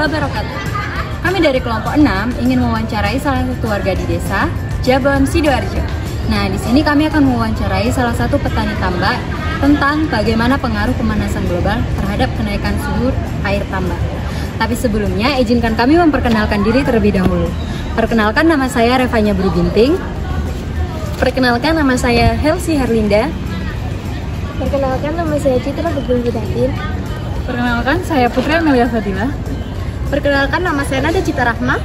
wabarakatuh. Kami dari kelompok 6 ingin mewawancarai salah satu warga di desa Jabon, Sidoarjo. Nah, di sini kami akan mewawancarai salah satu petani tambak tentang bagaimana pengaruh pemanasan global terhadap kenaikan suhu air tambak. Tapi sebelumnya, izinkan kami memperkenalkan diri terlebih dahulu. Perkenalkan, nama saya Revanya Buru Ginting. Perkenalkan, nama saya Helsi Herlinda. Perkenalkan, nama saya Citra Betul Budatin. Perkenalkan, saya Putri Amelia Fadila. Perkenalkan, nama saya Nada Cita Rahma.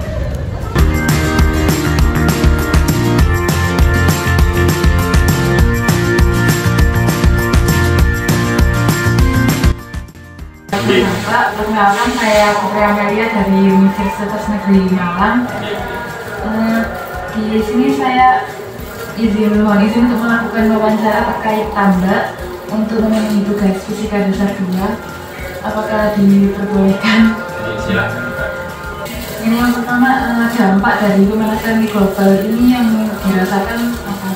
Perkenalkan, saya Putri Amelia dari Universitas Negeri Malang. Di sini saya mohon izin untuk melakukan wawancara terkait tambak untuk memenuhi tugas fisika dasar 2. Apakah diperbolehkan? Silakan. Ini yang pertama, dampak dari pemanasan global ini yang dirasakan apa?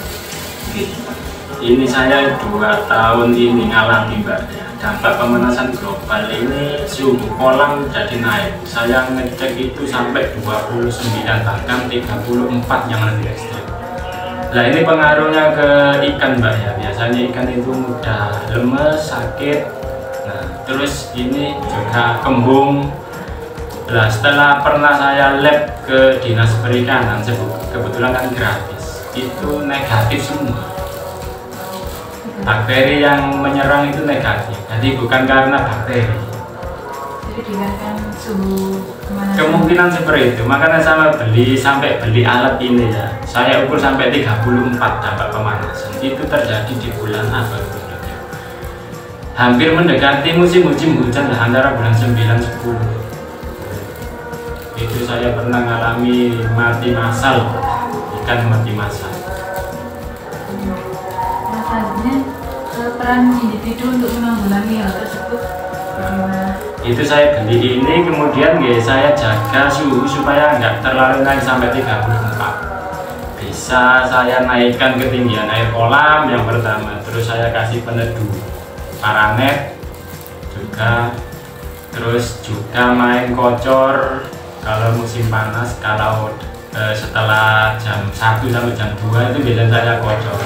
Ini saya 2 tahun ini ngalami Mbak. Dampak pemanasan global ini suhu kolam jadi naik. Saya ngecek itu sampai 29 bahkan 34 yang lebih ekstrim. Nah, ini pengaruhnya ke ikan Mbak ya. Biasanya ikan itu mudah lemes, sakit. Nah, terus ini juga kembung. Nah, setelah pernah saya lab ke dinas perikanan, kebetulan kan gratis, itu negatif semua. Bakteri yang menyerang itu negatif, jadi bukan karena bakteri. Jadi dikarenakan suhu pemanasan. Kemungkinan seperti itu, makanya saya sampai beli alat ini ya. Saya ukur sampai 34 dampak pemanasan. Itu terjadi di bulan April. Hampir mendekati musim hujan lah, antara bulan 9-10. Itu saya pernah mengalami mati massal, ikan mati massal. Nah, selanjutnya peran individu untuk menanggulangi hal tersebut bagaimana? Itu saya beli ini, kemudian saya jaga suhu supaya nggak terlalu naik sampai 34. Bisa saya naikkan ketinggian air kolam yang pertama, terus saya kasih peneduh paranet juga, terus juga main kocor kalau musim panas. Kalau setelah jam 1 sampai jam 2 itu biasanya saya kocor,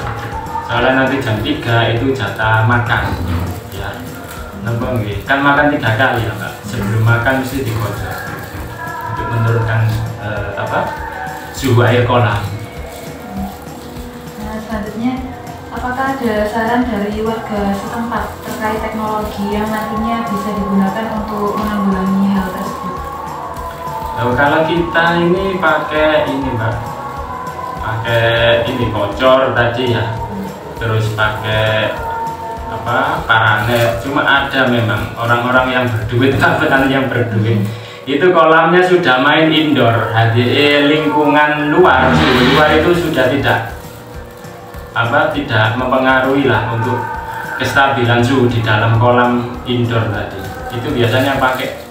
soalnya nanti jam 3 itu jatah makan ya. Nembong kan makan 3 kali ya Mbak, sebelum makan mesti dikocor untuk menurunkan suhu air kolam. Nah, selanjutnya, apakah ada saran dari warga setempat terkait teknologi yang nantinya bisa digunakan untuk menanggulangi hal tersebut? Kalau kita ini pakai ini Mbak, pakai ini kocor tadi ya, terus pakai paranet. Cuma ada memang orang-orang yang berduit, petani yang berduit, itu kolamnya sudah main indoor, lingkungan luar itu sudah tidak mempengaruhi lah untuk kestabilan suhu di dalam kolam indoor tadi. Itu biasanya pakai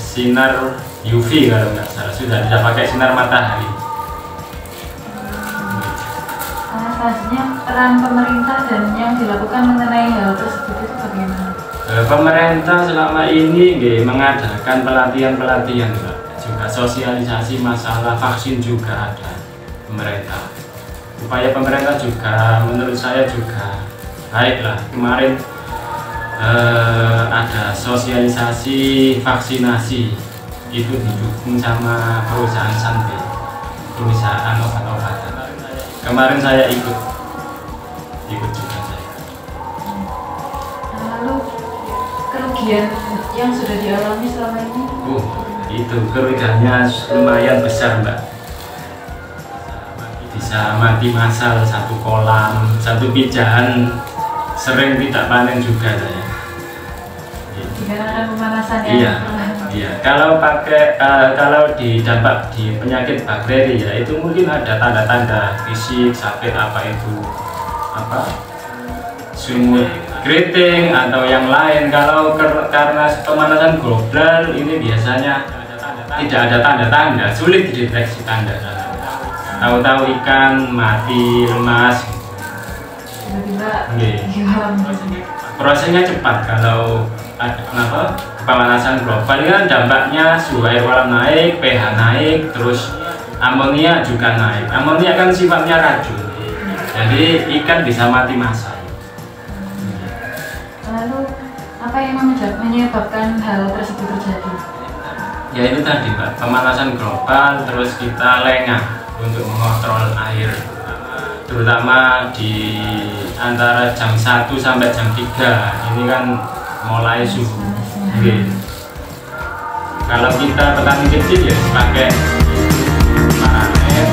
sinar UV kalau nggak salah, sudah tidak pakai sinar matahari. Selanjutnya, peran pemerintah dan yang dilakukan mengenai hal tersebut itu bagaimana? Pemerintah selama ini mengadakan pelatihan-pelatihan juga sosialisasi masalah vaksin juga ada pemerintah. Upaya pemerintah juga menurut saya juga baiklah. Kemarin ada sosialisasi vaksinasi, itu didukung sama perusahaan Sanbe, perusahaan obat-obatan. Kemarin saya ikut juga saya. Lalu kerugian yang sudah dialami selama ini? Itu kerugiannya lumayan besar Mbak. Bisa mati massal satu kolam, satu pijahan, sering tidak panen juga saya. Dikarenakan pemanasan ya? Iya. Kalau dampak di penyakit bakteri ya, itu mungkin ada tanda-tanda fisik sakit sumur keriting atau yang lain. Kalau karena pemanasan global ini biasanya tidak ada tanda-tanda, sulit dideteksi tanda. Tahu-tahu ikan mati, lemas. Tiba-tiba Prosesnya cepat kalau pemanasan global ini kan dampaknya suhu air kolam naik, pH naik, terus amonia juga naik. Amonia kan sifatnya racun, jadi ikan bisa mati massal. Lalu apa yang menyebabkan hal tersebut terjadi? Ya itu tadi Pak, pemanasan global, terus kita lengah untuk mengontrol air, terutama di antara jam 1 sampai jam 3 ini kan mulai suhu. Kalau kita petani kecil ya pakai paranet.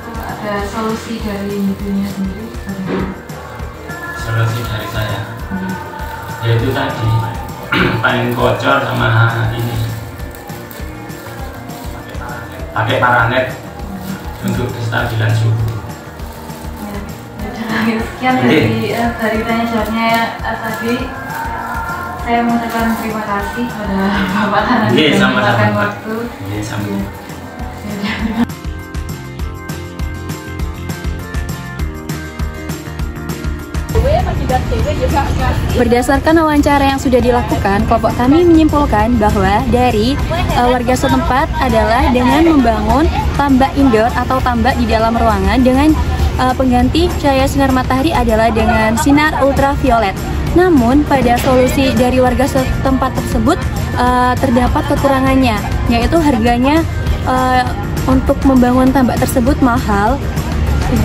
Ada solusi dari hidupnya sendiri? Solusi dari saya yaitu tadi panen kocor sama ini pakai paranet untuk kestabilan suhu. Sekian dari tanya jawabnya tadi. Saya mengucapkan terima kasih kepada Bapak karena sudah meluangkan waktu. Berdasarkan wawancara yang sudah dilakukan, kelompok kami menyimpulkan bahwa dari warga setempat adalah dengan membangun tambak indoor atau tambak di dalam ruangan dengan pengganti cahaya sinar matahari adalah dengan sinar ultraviolet. Namun pada solusi dari warga setempat tersebut terdapat kekurangannya, yaitu harganya untuk membangun tambak tersebut mahal.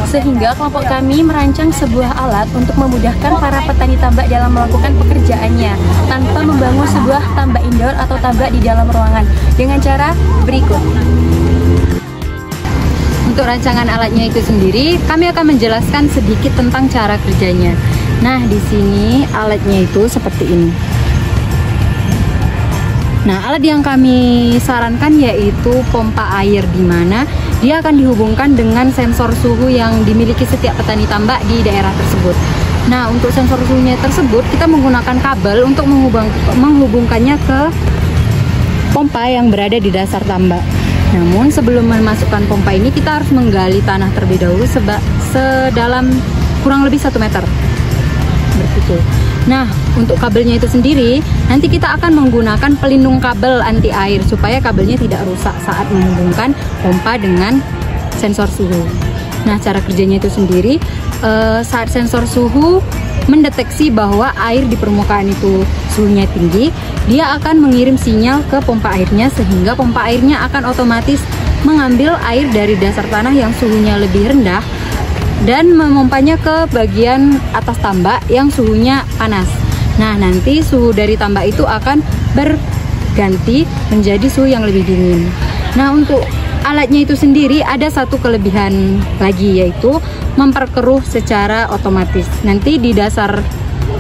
Sehingga kelompok kami merancang sebuah alat untuk memudahkan para petani tambak dalam melakukan pekerjaannya tanpa membangun sebuah tambak indoor atau tambak di dalam ruangan dengan cara berikut. Untuk rancangan alatnya itu sendiri, kami akan menjelaskan sedikit tentang cara kerjanya. Nah, di sini alatnya itu seperti ini. Nah, alat yang kami sarankan yaitu pompa air, di mana dia akan dihubungkan dengan sensor suhu yang dimiliki setiap petani tambak di daerah tersebut. Nah, untuk sensor suhunya tersebut kita menggunakan kabel untuk menghubungkannya ke pompa yang berada di dasar tambak. Namun sebelum memasukkan pompa ini kita harus menggali tanah terlebih dahulu sedalam kurang lebih 1 meter. Begitu. Nah, untuk kabelnya itu sendiri, nanti kita akan menggunakan pelindung kabel anti air supaya kabelnya tidak rusak saat menghubungkan pompa dengan sensor suhu. Nah, cara kerjanya itu sendiri, saat sensor suhu mendeteksi bahwa air di permukaan itu suhunya tinggi, dia akan mengirim sinyal ke pompa airnya sehingga pompa airnya akan otomatis mengambil air dari dasar tanah yang suhunya lebih rendah dan memompanya ke bagian atas tambak yang suhunya panas. Nah, nanti suhu dari tambak itu akan berganti menjadi suhu yang lebih dingin. Nah, untuk alatnya itu sendiri ada satu kelebihan lagi, yaitu memperkeruh secara otomatis. Nanti di dasar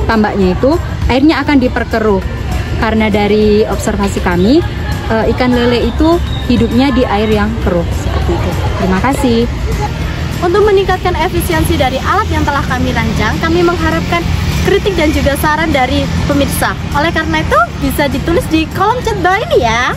tambaknya itu airnya akan diperkeruh. Karena dari observasi kami, ikan lele itu hidupnya di air yang keruh seperti itu. Terima kasih. Untuk meningkatkan efisiensi dari alat yang telah kami rancang, kami mengharapkan kritik dan juga saran dari pemirsa. Oleh karena itu, bisa ditulis di kolom chat bawah ini ya.